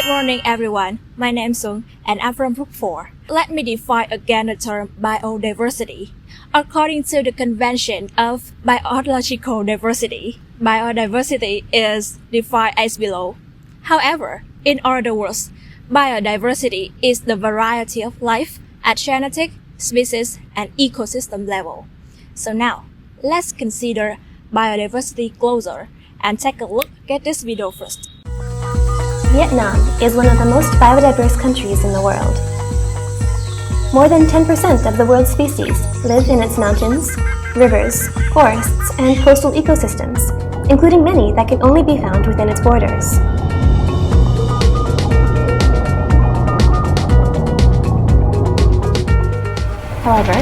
Good morning, everyone. My name is Sung, and I'm from Group 4. Let me define again the term biodiversity. According to the Convention of Biological Diversity, biodiversity is defined as below. However, in other words, biodiversity is the variety of life at genetic, species, and ecosystem level. So now, let's consider biodiversity closer and take a look at this video first. Vietnam is one of the most biodiverse countries in the world. More than 10% of the world's species live in its mountains, rivers, forests, and coastal ecosystems, including many that can only be found within its borders. However,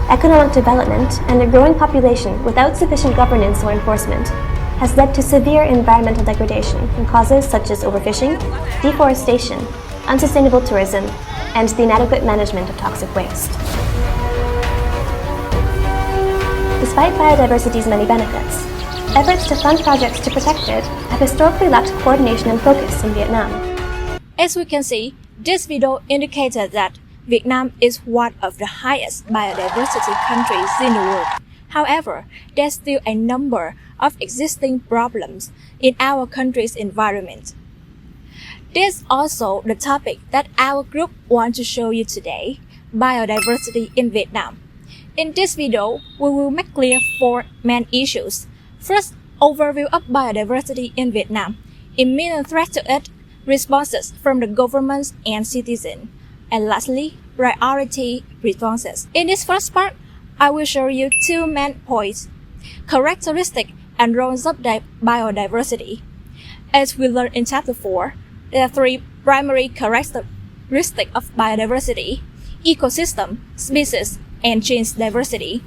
economic development and a growing population without sufficient governance or enforcement has led to severe environmental degradation from causes such as overfishing, deforestation, unsustainable tourism, and the inadequate management of toxic waste. Despite biodiversity's many benefits, efforts to fund projects to protect it have historically lacked coordination and focus in Vietnam. As we can see, this video indicated that Vietnam is one of the highest biodiversity countries in the world. However, there's still a number of existing problems in our country's environment. This is also the topic that our group wants to show you today, biodiversity in Vietnam. In this video, we will make clear 4 main issues. First, overview of biodiversity in Vietnam, imminent threat to it, responses from the governments and citizens, and lastly, priority responses. In this first part, I will show you 2 main points, characteristics and roles of biodiversity. As we learned in Chapter 4, there are 3 primary characteristics of biodiversity: ecosystem, species, and genes diversity.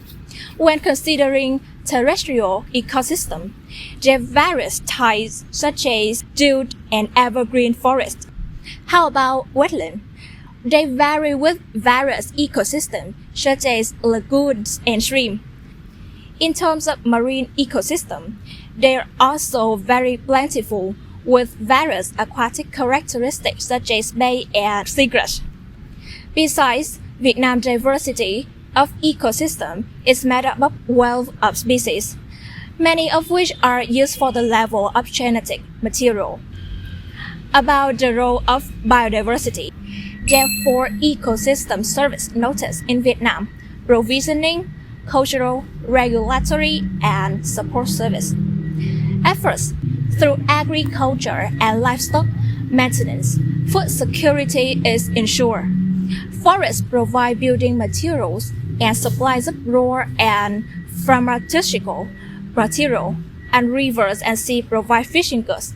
When considering terrestrial ecosystem, there are various types such as dune and evergreen forest. How about wetland? They vary with various ecosystems such as lagoons and streams. In terms of marine ecosystem, they are also very plentiful with various aquatic characteristics such as bay and seagrass. Besides, Vietnam's diversity of ecosystem is made up of wealth of species, many of which are used for the level of genetic material. About the role of biodiversity, there are 4 ecosystem service notices in Vietnam: provisioning, cultural, regulatory, and support service. At first, through agriculture and livestock maintenance, food security is ensured. Forests provide building materials and supplies of raw and pharmaceutical material, and rivers and sea provide fishing goods.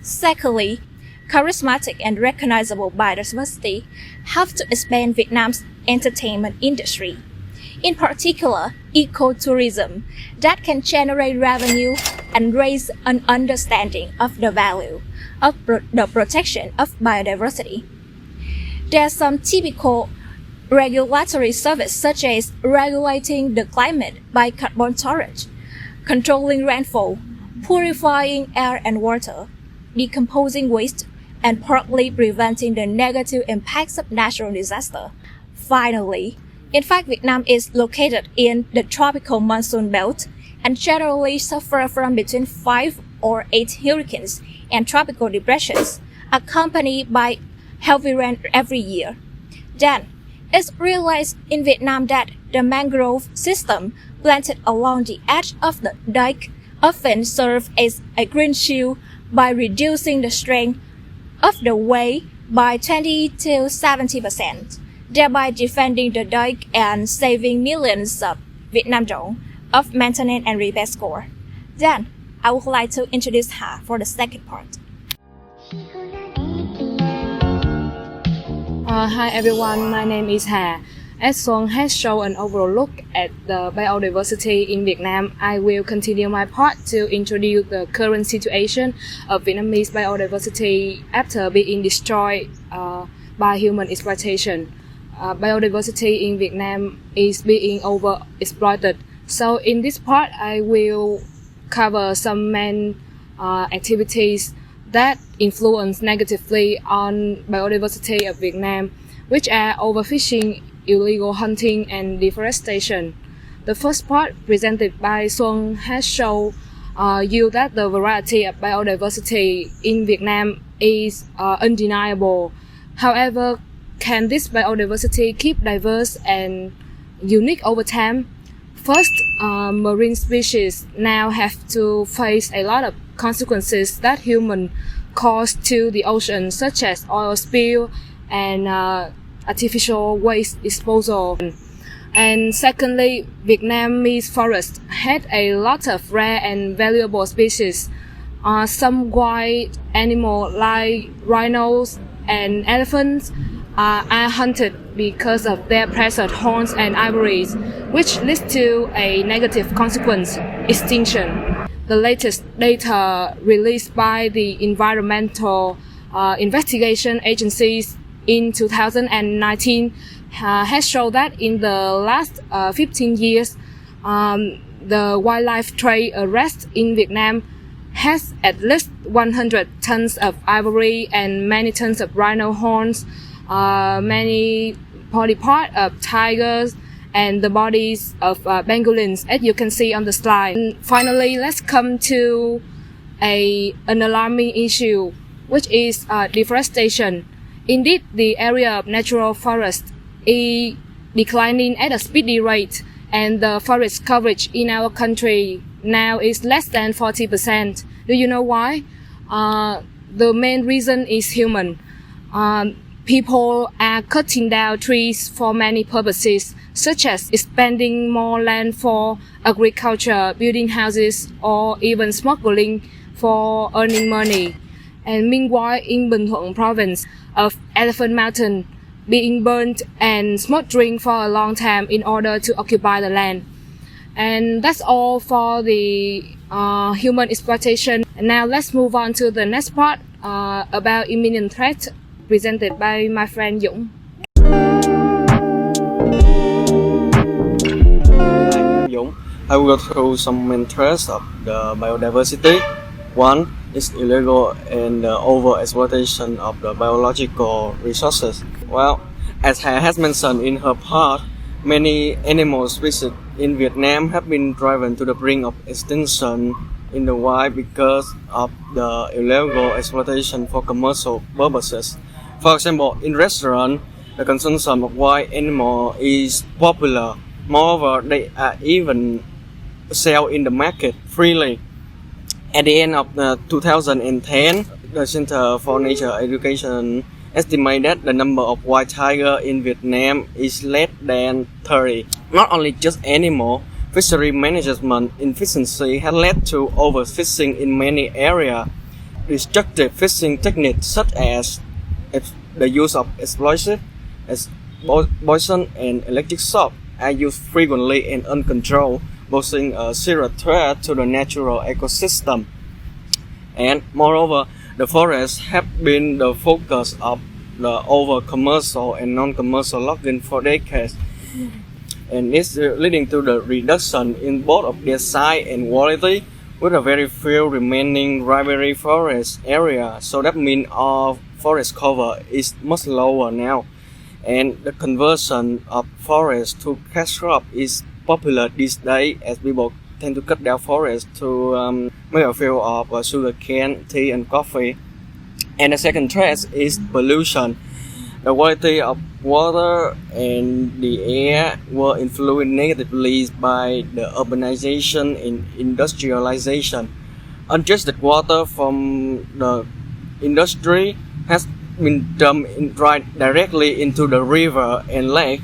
Secondly, charismatic and recognizable biodiversity helps to expand Vietnam's entertainment industry. In particular, ecotourism that can generate revenue and raise an understanding of the value of the protection of biodiversity. There are some typical regulatory services such as regulating the climate by carbon storage, controlling rainfall, purifying air and water, decomposing waste, and partly preventing the negative impacts of natural disaster. Finally, in fact, Vietnam is located in the tropical monsoon belt and generally suffers from between 5 or 8 hurricanes and tropical depressions, accompanied by heavy rain every year. Then, it's realized in Vietnam that the mangrove system planted along the edge of the dike often serve as a green shield by reducing the strength of the wave by 20 to 70%, thereby defending the dike and saving millions of Vietnam dong of maintenance and repair score. Then, I would like to introduce Ha for the second part. Hi everyone, my name is Ha. As Song has shown an overall look at the biodiversity in Vietnam, I will continue my part to introduce the current situation of Vietnamese biodiversity after being destroyed by human exploitation. Biodiversity in Vietnam is being overexploited. So in this part, I will cover some main activities that influence negatively on biodiversity of Vietnam, which are overfishing, illegal hunting, and deforestation. The first part presented by Xuân has shown you that the variety of biodiversity in Vietnam is undeniable. However, can this biodiversity keep diverse and unique over time? First, marine species now have to face a lot of consequences that humans cause to the ocean, such as oil spill and artificial waste disposal. And secondly, Vietnamese forest had a lot of rare and valuable species. Some wild animals like rhinos and elephants are hunted because of their precious horns and ivories, which leads to a negative consequence, extinction. The latest data released by the Environmental Investigation Agencies in 2019 has shown that in the last 15 years, the wildlife trade arrest in Vietnam has at least 100 tons of ivory and many tons of rhino horns, many body parts of tigers, and the bodies of pangolins, as you can see on the slide. And finally, let's come to an alarming issue, which is deforestation. Indeed, the area of natural forest is declining at a speedy rate, and the forest coverage in our country now is less than 40%. Do you know why? The main reason is human. People are cutting down trees for many purposes, such as expanding more land for agriculture, building houses, or even smuggling for earning money. And meanwhile, in Bình Thuận province of Elephant Mountain, being burnt and smoldering for a long time in order to occupy the land. And that's all for the human exploitation. And now let's move on to the next part about imminent threat, presented by my friend Dũng. I'm Dũng. I will go through some main threats of the biodiversity. One is illegal and overexploitation of the biological resources. Well, as Hà has mentioned in her part, many animal species in Vietnam have been driven to the brink of extinction in the wild because of the illegal exploitation for commercial purposes. For example, in restaurants, the consumption of wild animal is popular. Moreover, they are even sold in the market freely. At the end of 2010, the Center for Nature Education estimated that the number of wild tigers in Vietnam is less than 30. Not only just animal, fishery management inefficiency has led to overfishing in many areas. Destructive fishing techniques such as the use of explosives, poison, and electric shock are used frequently and uncontrolled, posing a serious threat to the natural ecosystem. And moreover, the forests have been the focus of the over-commercial and non-commercial logging for decades. And it's leading to the reduction in both of their size and quality, with a very few remaining riparian forest area. So that means our forest cover is much lower now. And the conversion of forest to cash crop is popular these days, as people tend to cut down forests to make a field of sugar cane, tea, and coffee. And the second threat is pollution. The quality of water and the air were influenced negatively by the urbanization and industrialization. Untreated water from the industry has been dumped directly into the river and lake.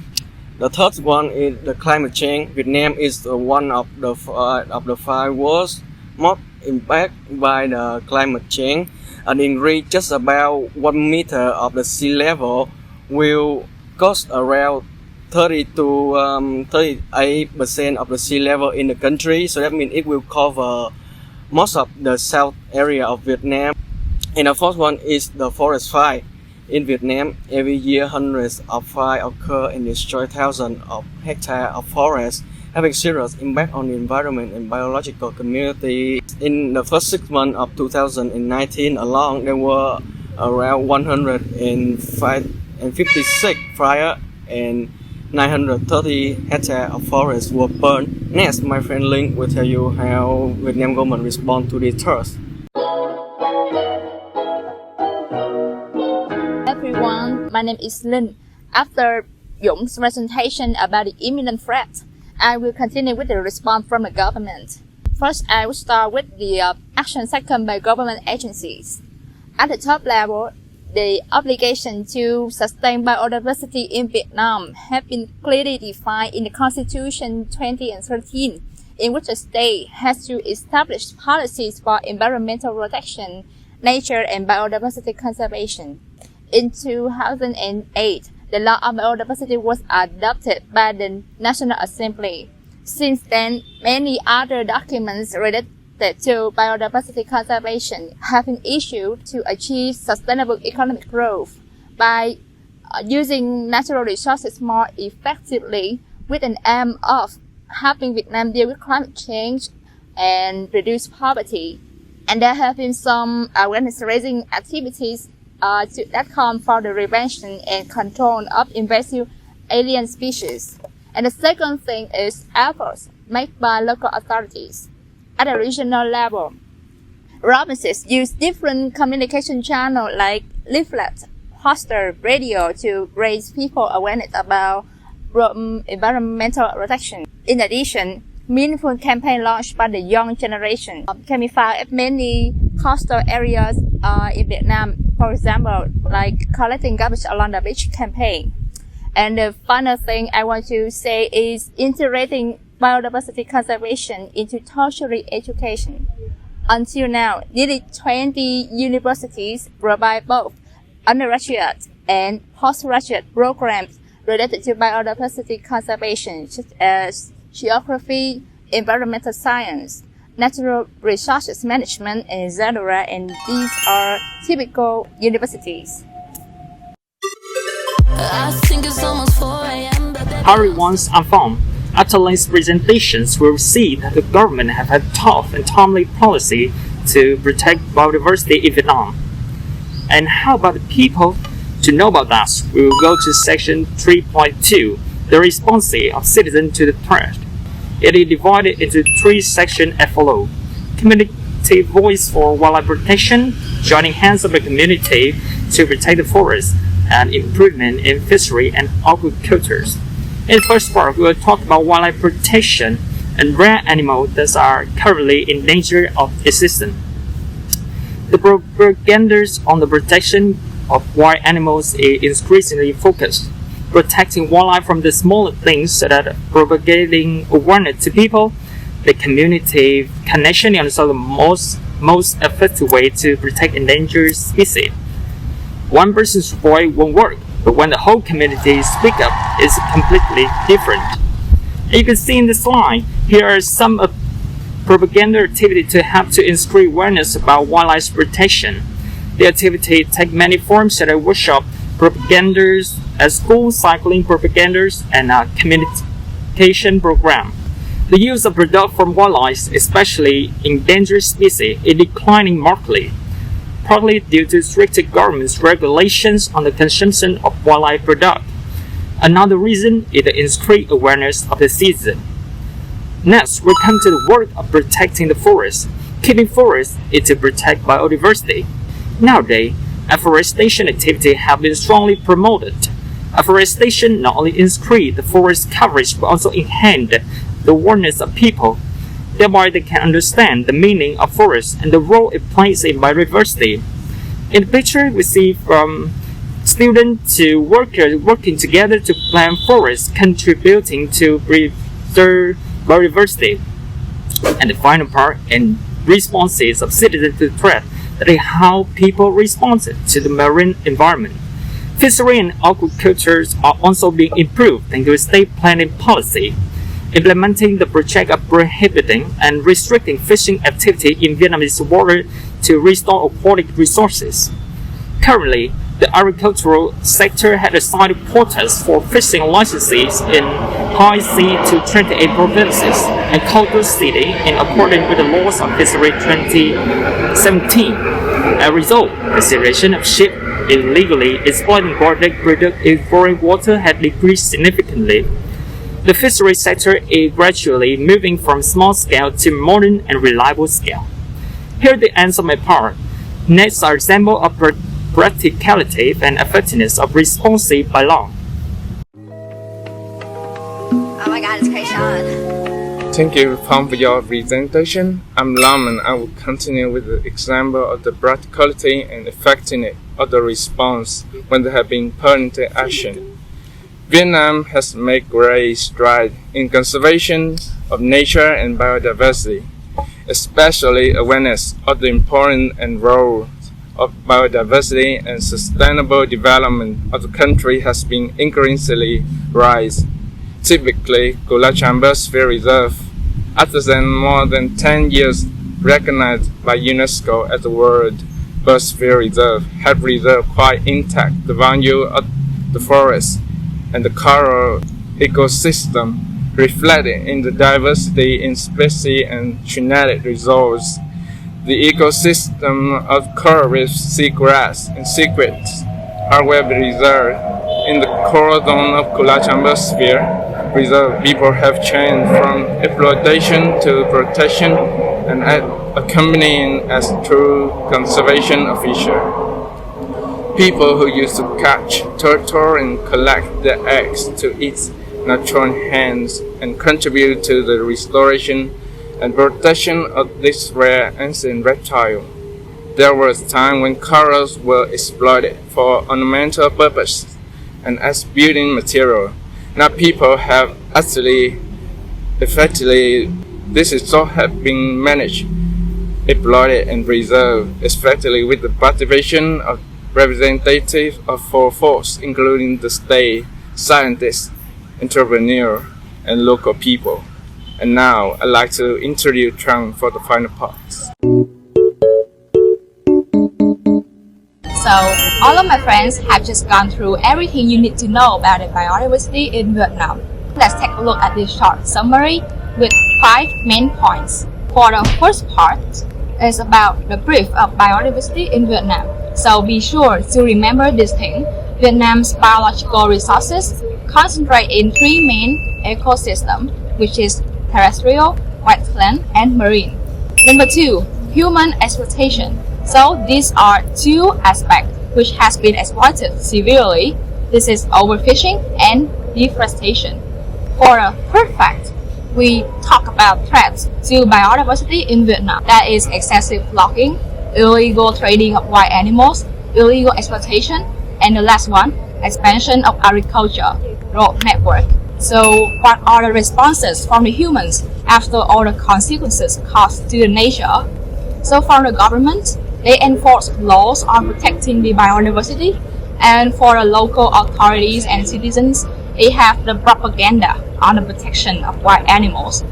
The third one is the climate change. Vietnam is one of the 5 worst most impacted by the climate change. An increase just about 1 meter of the sea level will cost around 30 to 38% of the sea level in the country. So that means it will cover most of the south area of Vietnam. And the fourth one is the forest fire. In Vietnam, every year hundreds of fires occur and destroy thousands of hectares of forest. having serious impact on the environment and biological community. In the first 6 months of 2019 alone, there were around 156 fires and 930 hectares of forest were burned. Next, my friend Linh will tell you how Vietnam government respond to this threat. Everyone, my name is Linh. After Dũng presentation about the imminent threat, I will continue with the response from the government. First, I will start with the action taken by government agencies. At the top level, the obligation to sustain biodiversity in Vietnam have been clearly defined in the Constitution 20 and 13, in which the state has to establish policies for environmental protection, nature and biodiversity conservation. In 2008, the law on biodiversity was adopted by the National Assembly. Since then, many other documents related to biodiversity conservation have been issued to achieve sustainable economic growth by using natural resources more effectively with an aim of helping Vietnam deal with climate change and reduce poverty. And there have been some awareness-raising activities that come for the prevention and control of invasive alien species. And the second thing is efforts made by local authorities. At a regional level, provinces use different communication channels like leaflets, poster, radio to raise people awareness about environmental protection. In addition, meaningful campaign launched by the young generation can be found at many coastal areas in Vietnam. For example, like collecting garbage along the beach campaign. And the final thing I want to say is integrating biodiversity conservation into tertiary education. Until now, nearly 20 universities provide both undergraduate and postgraduate programs related to biodiversity conservation, such as geography, environmental science, natural resources management, etc. And these are typical universities. Harry once informed after Lin's presentations, we will see that the government have had tough and timely policy to protect biodiversity in Vietnam. And how about the people? To know about that, we will go to section 3.2, the response of citizens to the threat. It is divided into 3 sections as follows: community voice for wildlife protection, joining hands of the community to protect the forest, and improvement in fishery and aquaculture. In the first part, we will talk about wildlife protection and rare animals that are currently in danger of extinction. The propaganda on the protection of wild animals is increasingly focused. Protecting wildlife from the smaller things so that propagating awareness to people, the community connection is also the most effective way to protect endangered species. One person's voice won't work, but when the whole community speak up, it's completely different. And you can see in the slide, here are some of propaganda activity to help to inspire awareness about wildlife protection. The activity take many forms such as workshop, propagandas at school, cycling propagandas, and a communication program. The use of products from wildlife, especially endangered species, is declining markedly, partly due to strict government regulations on the consumption of wildlife products. Another reason is the increased awareness of the citizen. Next, we come to the work of protecting the forest. Keeping forests is to protect biodiversity. Nowadays, afforestation activity have been strongly promoted. Afforestation not only increase the forest coverage but also enhance the awareness of people. Thereby they can understand the meaning of forest and the role it plays in biodiversity. In the picture, we see from students to workers working together to plant forests, contributing to preserve biodiversity. And the final part, in responses of citizens to threat, that is how people respond to the marine environment. Fishery and aquaculture are also being improved thanks to state planning policy, implementing the project of prohibiting and restricting fishing activity in Vietnamese water to restore aquatic resources. Currently, the agricultural sector had assigned quotas for fishing licenses in high sea to 28 provinces and Culture City in accordance with the laws of Fishery 2017. As a result, the situation of ships illegally exploiting productive foreign water had decreased significantly. The fishery sector is gradually moving from small scale to modern and reliable scale. Here are the ends of my part. Next are examples of practicality and effectiveness of responsive by law. Oh my god, it's Krayshawn. Thank you for your presentation. I'm Lam and I will continue with the example of the practicality and effectiveness of the response when there have been pertinent action. Vietnam has made great strides in conservation of nature and biodiversity, especially awareness of the importance and role of biodiversity and sustainable development of the country has been increasingly rise. Typically, Kulachan Biosphere Reserve, after more than 10 years recognized by UNESCO as the World Biosphere Reserve, have preserved quite intact the value of the forest and the coral ecosystem, reflected in the diversity in species and genetic resources. The ecosystem of coral reefs, seagrass, and seaweeds are well preserved. In the coral zone of Kulachan Biosphere Reserve, people have changed from exploitation to protection and accompanying as true conservation officials. People who used to catch turtle and collect their eggs to eat natural hens and contribute to the restoration and protection of this rare ancient reptile. There was a time when corals were exploited for ornamental purposes and as building material. Now people have actually effectively this is all have been managed, exploited and preserved, especially with the participation of representatives of four forces, including the state, scientists, entrepreneurs, and local people. And now I'd like to introduce Trang for the final parts. So, all of my friends have just gone through everything you need to know about the biodiversity in Vietnam. Let's take a look at this short summary with 5 main points. For the first part, is about the brief of biodiversity in Vietnam. So be sure to remember this thing. Vietnam's biological resources concentrate in 3 main ecosystems, which is terrestrial, wetland, and marine. Number 2, human exploitation. So these are 2 aspects which has been exploited severely. This is overfishing and deforestation. For the third fact, we talk about threats to biodiversity in Vietnam. That is excessive logging, illegal trading of wild animals, illegal exploitation, and the last one, expansion of agriculture road network. So what are the responses from the humans after all the consequences caused to the nature? So from the government, they enforce laws on protecting the biodiversity, and for the local authorities and citizens, they have the propaganda on the protection of wild animals.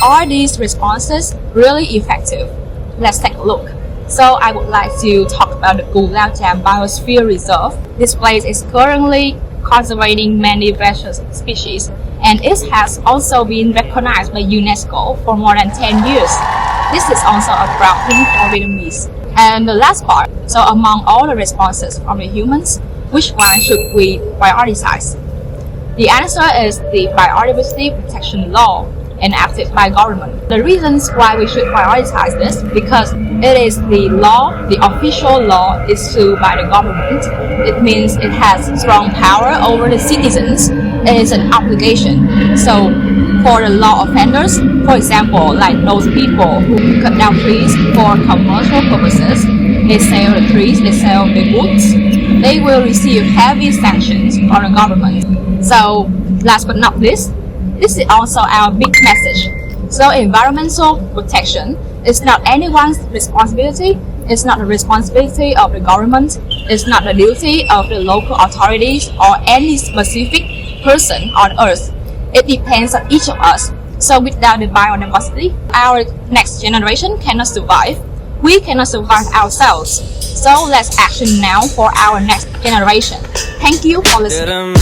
Are these responses really effective? Let's take a look. So I would like to talk about the Cù Lao Chàm Biosphere Reserve. This place is currently conserving many precious species, and it has also been recognized by UNESCO for more than 10 years. This is also a proud thing for Vietnamese. And the last part, so among all the responses from the humans, which one should we prioritize? The answer is the Biodiversity Protection Law enacted by government. The reasons why we should prioritize this because it is the law, the official law issued by the government. It means it has strong power over the citizens. It is an obligation. So for the law offenders, for example, like those people who cut down trees for commercial purposes, they sell the trees, they sell the woods, they will receive heavy sanctions from the government. So last but not least, this is also our big message. So environmental protection is not anyone's responsibility. It's not the responsibility of the government. It's not the duty of the local authorities or any specific person on earth. It depends on each of us. So without the biodiversity, our next generation cannot survive. We cannot survive ourselves. So let's action now for our next generation. Thank you for listening.